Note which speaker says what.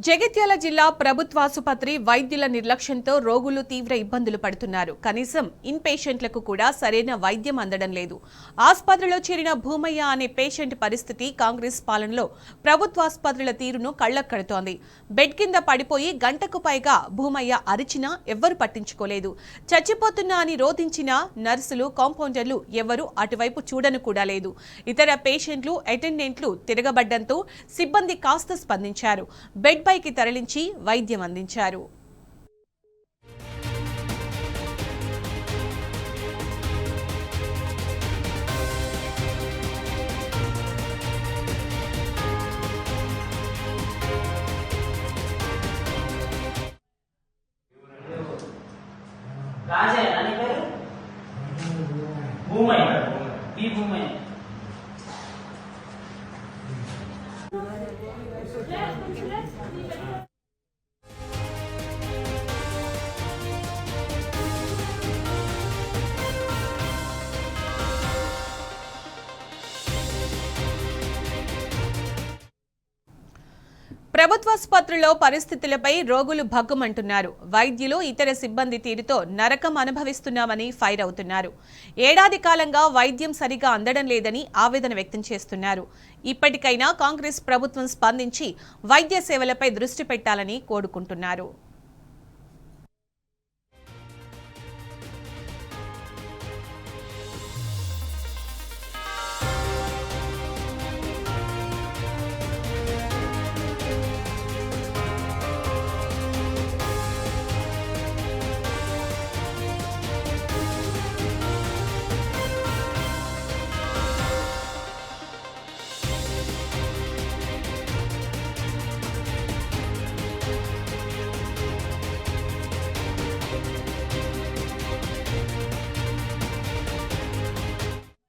Speaker 1: జగిత్యాల జిల్లా ప్రభుత్వాసుపత్రి వైద్యుల నిర్లక్ష్యంతో రోగులు తీవ్ర ఇబ్బందులు పడుతున్నారు. కనీసం ఇన్ పేషెంట్లకు కూడా సరైన వైద్యం అందడం లేదు. ఆసుపత్రిలో చేరిన భూమయ్య అనే పేషెంట్ పరిస్థితి కాంగ్రెస్ పాలనలో ప్రభుత్వాసుపత్రుల తీరును కళ్లకడుతోంది. బెడ్ కింద పడిపోయి గంటకు పైగా భూమయ్య అరిచినా ఎవ్వరు పట్టించుకోలేదు. చచ్చిపోతున్నా అని రోధించిన నర్సులు, కాంపౌండర్లు ఎవరూ అటువైపు చూడను కూడా లేదు. ఇతర పేషెంట్లు, అటెండెంట్లు తిరగబడ్డంతో సిబ్బంది కాస్త స్పందించారు. బెడ్ పైకి తరలించి వైద్యం అందించారు. ప్రభుత్వాసుపత్రిలో పరిస్థితులపై రోగులు భగ్గుమంటున్నారు. వైద్యులు, ఇతర సిబ్బంది తీరుతో నరకం అనుభవిస్తున్నామని ఫైర్ అవుతున్నారు. ఏడాది కాలంగా వైద్యం సరిగా అందడం లేదని ఆవేదన వ్యక్తం చేస్తున్నారు. ఇప్పటికైనా కాంగ్రెస్ ప్రభుత్వం స్పందించి వైద్య సేవలపై దృష్టి పెట్టాలని కోరుకుంటున్నారు.